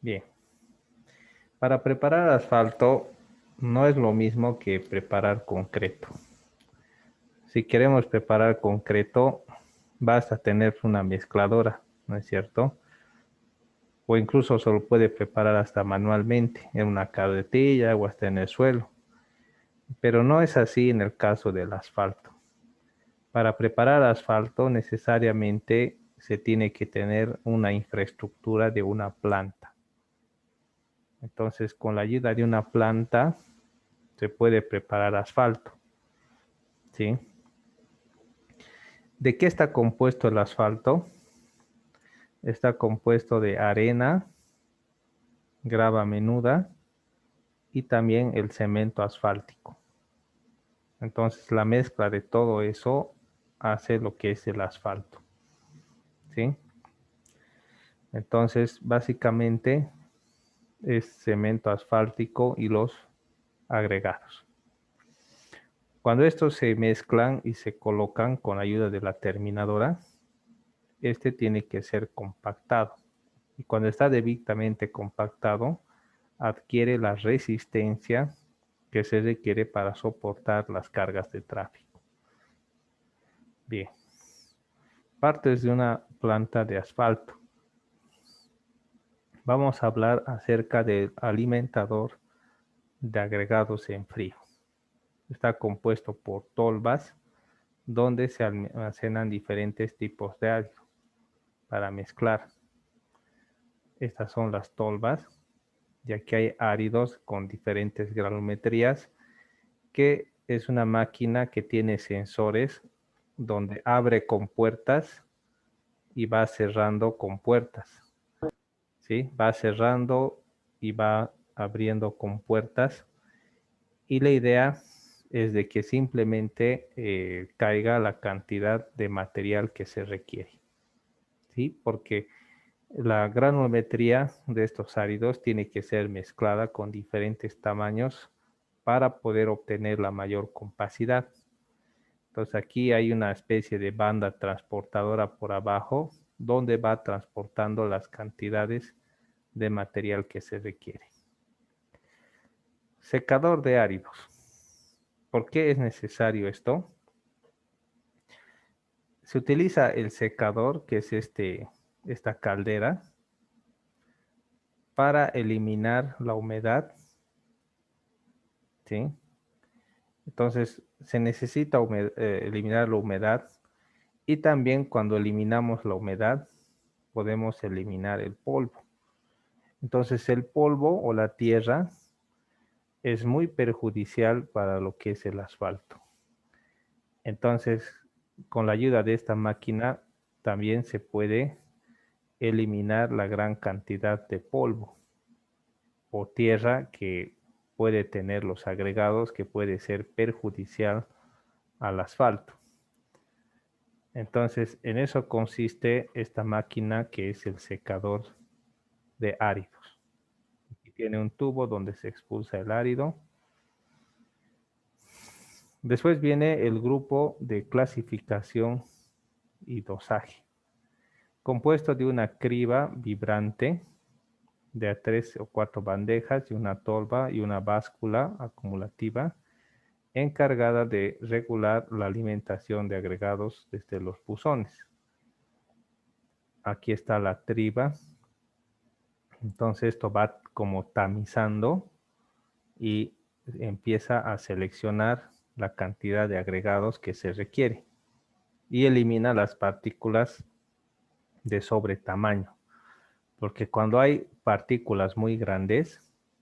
Bien, para preparar asfalto no es lo mismo que preparar concreto. Si queremos preparar concreto, basta tener una mezcladora, ¿no es cierto? O incluso se lo puede preparar hasta manualmente, en una carretilla o hasta en el suelo. Pero no es así en el caso del asfalto. Para preparar asfalto necesariamente se tiene que tener una infraestructura de una planta. Entonces, con la ayuda de una planta se puede preparar asfalto, ¿sí? ¿De qué está compuesto el asfalto? Está compuesto de arena, grava menuda y también el cemento asfáltico. Entonces, la mezcla de todo eso hace lo que es el asfalto, ¿sí? Entonces, básicamente es cemento asfáltico y los agregados. Cuando estos se mezclan y se colocan con ayuda de la terminadora, este tiene que ser compactado. Y cuando está debidamente compactado, adquiere la resistencia que se requiere para soportar las cargas de tráfico. Bien. Partes de una planta de asfalto. Vamos a hablar acerca del alimentador de agregados en frío. Está compuesto por tolvas, donde se almacenan diferentes tipos de árido para mezclar. Estas son las tolvas, ya que hay áridos con diferentes granulometrías, que es una máquina que tiene sensores donde abre compuertas y va cerrando compuertas. ¿Sí? Va cerrando y va abriendo compuertas. Y la idea es de que simplemente caiga la cantidad de material que se requiere, ¿sí? Porque la granulometría de estos áridos tiene que ser mezclada con diferentes tamaños para poder obtener la mayor compacidad. Entonces aquí hay una especie de banda transportadora por abajo donde va transportando las cantidades de material que se requiere. Secador de áridos. ¿Por qué es necesario esto? Se utiliza el secador, que es esta caldera, para eliminar la humedad, ¿sí? Entonces, se necesita eliminar la humedad, y también cuando eliminamos la humedad, podemos eliminar el polvo. Entonces, el polvo o la tierra es muy perjudicial para lo que es el asfalto. Entonces, con la ayuda de esta máquina, también se puede eliminar la gran cantidad de polvo o tierra que puede tener los agregados, que puede ser perjudicial al asfalto. Entonces, en eso consiste esta máquina que es el secador de áridos. Tiene un tubo donde se expulsa el árido. Después viene el grupo de clasificación y dosaje, compuesto de una criba vibrante de 3 o 4 bandejas y una tolva y una báscula acumulativa encargada de regular la alimentación de agregados desde los buzones. Aquí está la triba. Entonces esto va como tamizando y empieza a seleccionar la cantidad de agregados que se requiere y elimina las partículas de sobre tamaño, porque cuando hay partículas muy grandes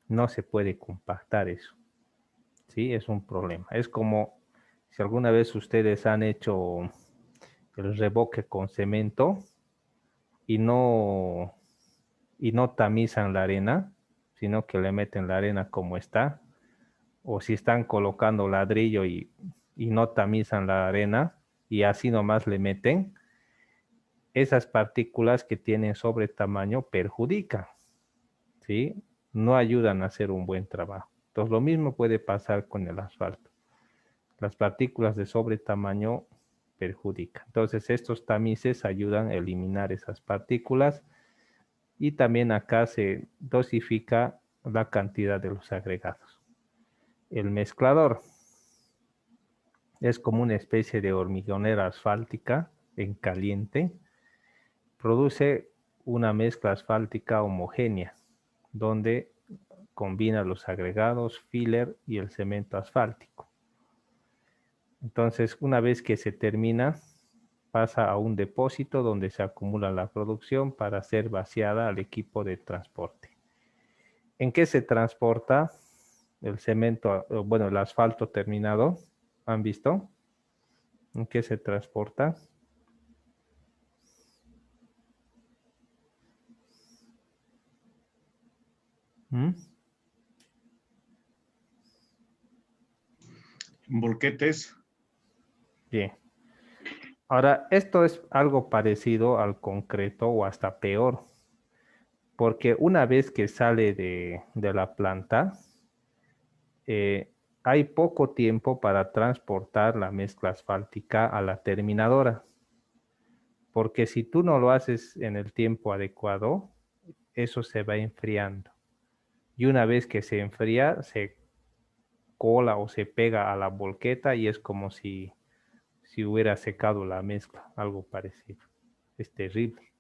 no se puede compactar eso. ¿Sí? Es un problema. Es como si alguna vez ustedes han hecho el revoque con cemento y no tamizan la arena, sino que le meten la arena como está, o si están colocando ladrillo y no tamizan la arena y así nomás le meten, esas partículas que tienen sobre tamaño perjudican, ¿sí? No ayudan a hacer un buen trabajo. Entonces lo mismo puede pasar con el asfalto. Las partículas de sobre tamaño perjudican. Entonces estos tamices ayudan a eliminar esas partículas y también acá se dosifica la cantidad de los agregados. El mezclador es como una especie de hormigonera asfáltica en caliente. Produce una mezcla asfáltica homogénea donde combina los agregados, filler y el cemento asfáltico. Entonces, una vez que se termina, pasa a un depósito donde se acumula la producción para ser vaciada al equipo de transporte. ¿En qué se transporta el cemento, bueno, el asfalto terminado? ¿Han visto? ¿En qué se transporta? Volquetes. Bien. Ahora, esto es algo parecido al concreto o hasta peor, porque una vez que sale de la planta, hay poco tiempo para transportar la mezcla asfáltica a la terminadora, porque si tú no lo haces en el tiempo adecuado, eso se va enfriando. Y una vez que se enfría, se cola o se pega a la volqueta y es como si hubiera secado la mezcla, algo parecido. Es terrible.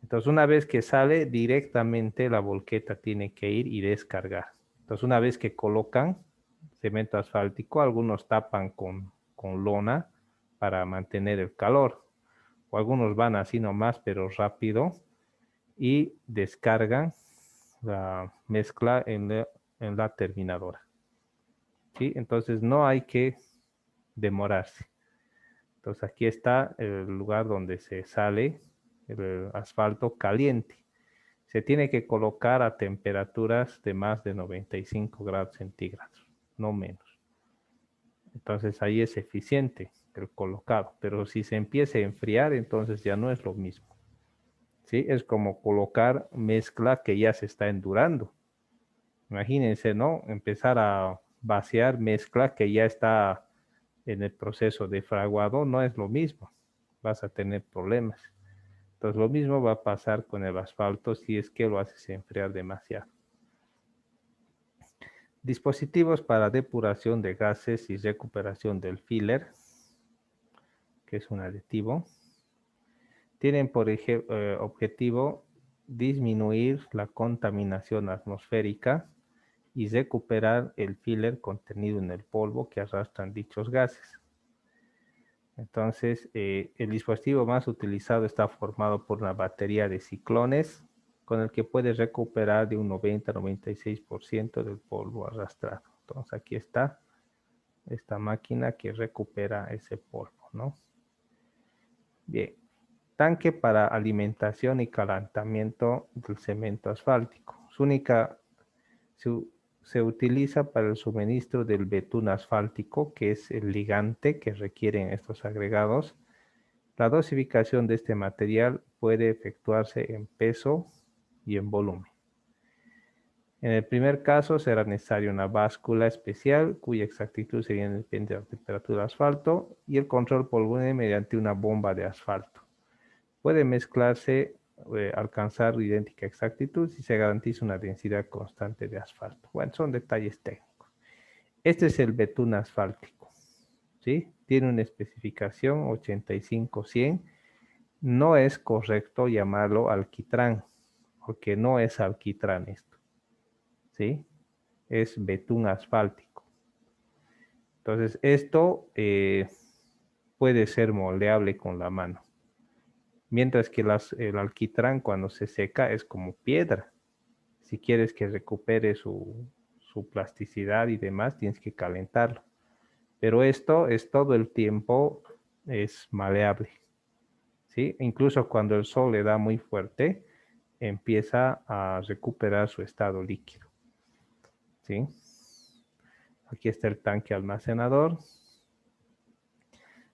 Entonces, una vez que sale, directamente la volqueta tiene que ir y descargar. Entonces, una vez que colocan cemento asfáltico, algunos tapan con lona para mantener el calor. O algunos van así nomás, pero rápido, y descargan la mezcla en la terminadora. ¿Sí? Entonces, no hay que demorarse. Entonces, aquí está el lugar donde se sale el asfalto caliente. Se tiene que colocar a temperaturas de más de 95 grados centígrados, no menos. Entonces ahí es eficiente el colocado, pero si se empieza a enfriar, entonces ya no es lo mismo. ¿Sí? Es como colocar mezcla que ya se está endurando. Imagínense, ¿no? Empezar a vaciar mezcla que ya está en el proceso de fraguado, no es lo mismo. Vas a tener problemas. Entonces lo mismo va a pasar con el asfalto si es que lo haces enfriar demasiado. Dispositivos para depuración de gases y recuperación del filler, que es un aditivo, tienen por objetivo disminuir la contaminación atmosférica y recuperar el filler contenido en el polvo que arrastran dichos gases. Entonces, el dispositivo más utilizado está formado por una batería de ciclones con el que puede recuperar de un 90-96% del polvo arrastrado. Entonces, aquí está esta máquina que recupera ese polvo, ¿no? Bien. Tanque para alimentación y calentamiento del cemento asfáltico. Se utiliza para el suministro del betún asfáltico, que es el ligante que requieren estos agregados. La dosificación de este material puede efectuarse en peso y en volumen. En el primer caso será necesaria una báscula especial cuya exactitud sería dependiente de la temperatura del asfalto y el control por volumen mediante una bomba de asfalto. Puede mezclarse, alcanzar idéntica exactitud si se garantiza una densidad constante de asfalto. Bueno, son detalles técnicos. Este es el betún asfáltico, ¿sí? Tiene una especificación 85-100. No es correcto llamarlo alquitrán, porque no es alquitrán esto, ¿sí? Es betún asfáltico. Entonces, esto puede ser moldeable con la mano. Mientras que el alquitrán cuando se seca es como piedra. Si quieres que recupere su plasticidad y demás, tienes que calentarlo. Pero esto es todo el tiempo, es maleable, ¿sí? Incluso cuando el sol le da muy fuerte, empieza a recuperar su estado líquido, ¿sí? Aquí está el tanque almacenador.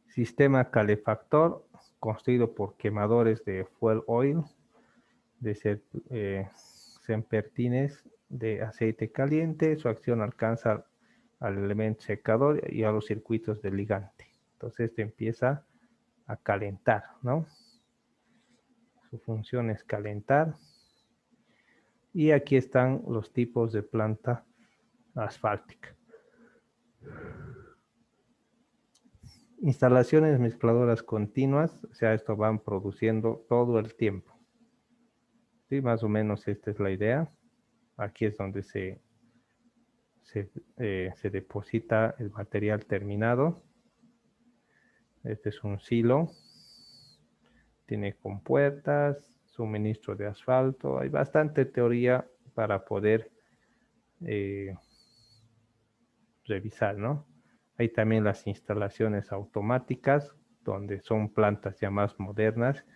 Sistema calefactor construido por quemadores de fuel oil, de sempertines de aceite caliente. Su acción alcanza al elemento secador y a los circuitos del ligante. Entonces este empieza a calentar, ¿no? Su función es calentar. Y aquí están los tipos de planta asfáltica. Instalaciones mezcladoras continuas, o sea, esto van produciendo todo el tiempo. Sí, más o menos esta es la idea. Aquí es donde se deposita el material terminado. Este es un silo. Tiene compuertas, suministro de asfalto. Hay bastante teoría para poder revisar, ¿no? Hay también las instalaciones automáticas, donde son plantas ya más modernas,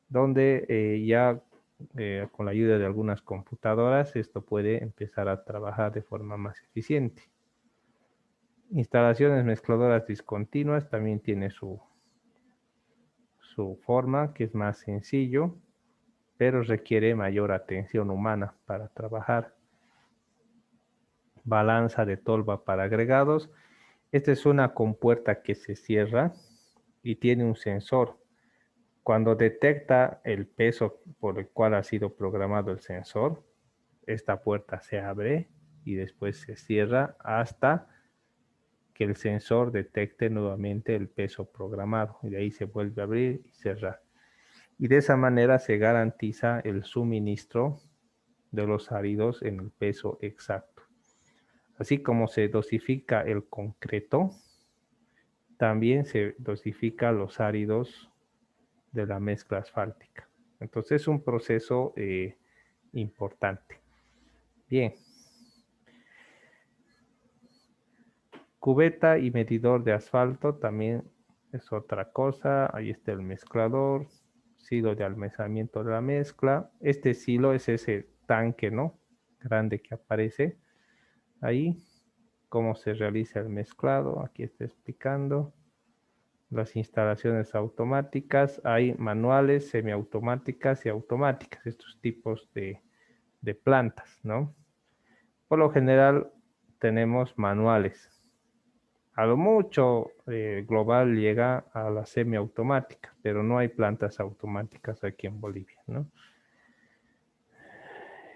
donde ya con la ayuda de algunas computadoras esto puede empezar a trabajar de forma más eficiente. Instalaciones mezcladoras discontinuas también tiene su forma, que es más sencillo, pero requiere mayor atención humana para trabajar. Balanza de tolva para agregados. Esta es una compuerta que se cierra y tiene un sensor. Cuando detecta el peso por el cual ha sido programado el sensor, esta puerta se abre y después se cierra hasta que el sensor detecte nuevamente el peso programado. Y de ahí se vuelve a abrir y cerrar. Y de esa manera se garantiza el suministro de los áridos en el peso exacto. Así como se dosifica el concreto, también se dosifica los áridos de la mezcla asfáltica. Entonces es un proceso importante. Bien. Cubeta y medidor de asfalto también es otra cosa. Ahí está el mezclador, silo de almacenamiento de la mezcla. Este silo es ese tanque, ¿no? Grande que aparece ahí. Cómo se realiza el mezclado. Aquí está explicando. Las instalaciones automáticas. Hay manuales, semiautomáticas y automáticas. Estos tipos de plantas, ¿no? Por lo general tenemos manuales. A lo mucho global llega a la semiautomática, pero no hay plantas automáticas aquí en Bolivia, ¿no?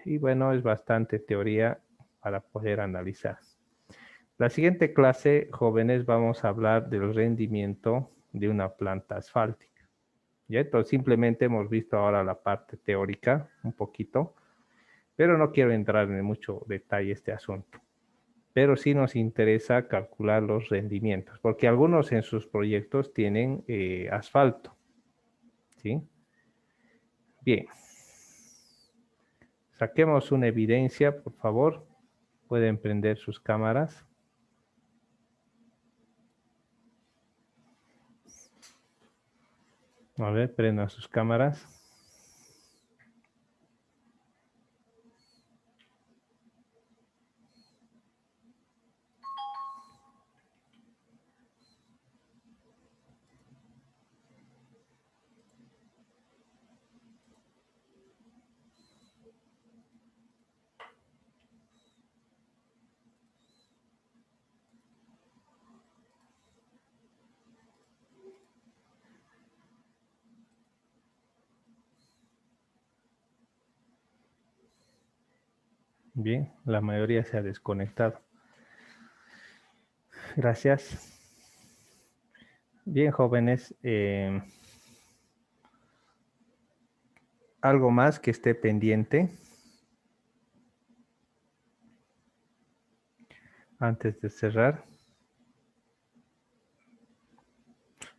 Y bueno, es bastante teoría para poder analizar. La siguiente clase, jóvenes, vamos a hablar del rendimiento de una planta asfáltica. ¿Ya? Entonces, simplemente hemos visto ahora la parte teórica, un poquito, pero no quiero entrar en mucho detalle este asunto. Pero sí nos interesa calcular los rendimientos, porque algunos en sus proyectos tienen asfalto, ¿sí? Bien. Saquemos una evidencia, por favor. Pueden prender sus cámaras. A ver, prendan sus cámaras. Bien, la mayoría se ha desconectado. Gracias. Bien, jóvenes. ¿Algo más que esté pendiente antes de cerrar?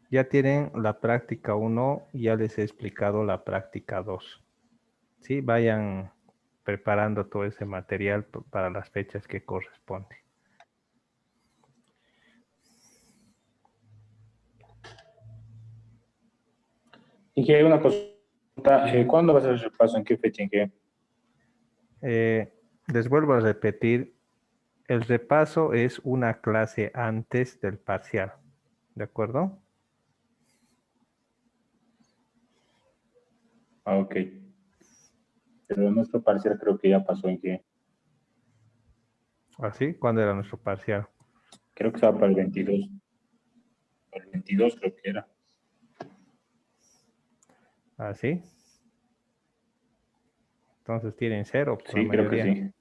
Ya tienen la práctica 1, ya les he explicado la práctica 2. Sí, vayan preparando todo ese material para las fechas que corresponden. Y que hay una consulta, ¿cuándo va a ser el repaso? ¿En qué fecha? ¿En qué? Les vuelvo a repetir, el repaso es una clase antes del parcial, ¿de acuerdo? Ah, ok. Pero nuestro parcial creo que ya pasó. ¿En qué? ¿Así? ¿Cuándo era nuestro parcial? Creo que estaba para el 22. Para el 22 creo que era. ¿Así? Entonces tienen 0, pues, la Sí, creo que mayoría. sí.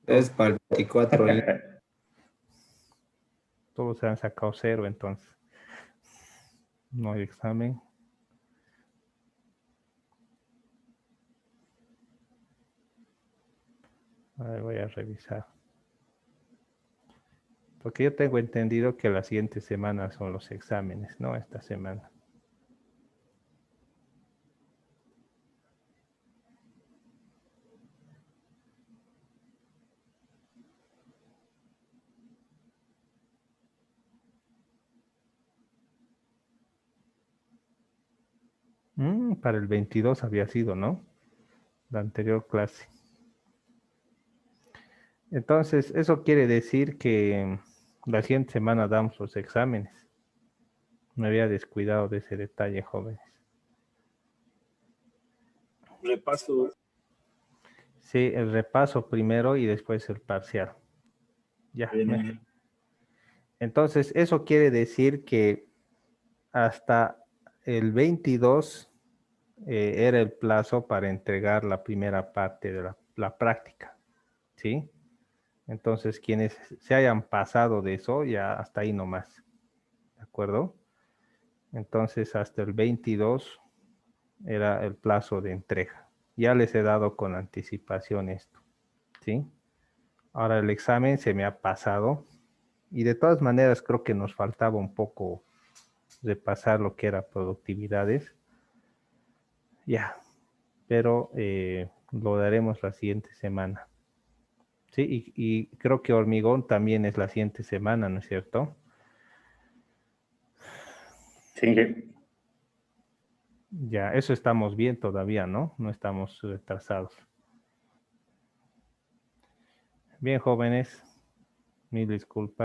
Es para el 24. Todos se han sacado 0, entonces. No hay examen. Ahí voy a revisar. Porque yo tengo entendido que la siguiente semana son los exámenes, ¿no? Esta semana. Para el 22 había sido, ¿no? La anterior clase. Entonces, eso quiere decir que la siguiente semana damos los exámenes. Me había descuidado de ese detalle, jóvenes. Repaso. Sí, el repaso primero y después el parcial. Ya. Entonces, eso quiere decir que hasta el 22 era el plazo para entregar la primera parte de la práctica, ¿sí? Entonces, quienes se hayan pasado de eso, ya hasta ahí nomás, ¿de acuerdo? Entonces, hasta el 22 era el plazo de entrega. Ya les he dado con anticipación esto, ¿sí? Ahora el examen se me ha pasado y de todas maneras creo que nos faltaba un poco repasar lo que era productividades. Ya, pero lo daremos la siguiente semana. Sí, y creo que hormigón también es la siguiente semana, ¿no es cierto? Sí. Ya, eso estamos bien todavía, ¿no? No estamos retrasados. Bien, jóvenes, mil disculpas.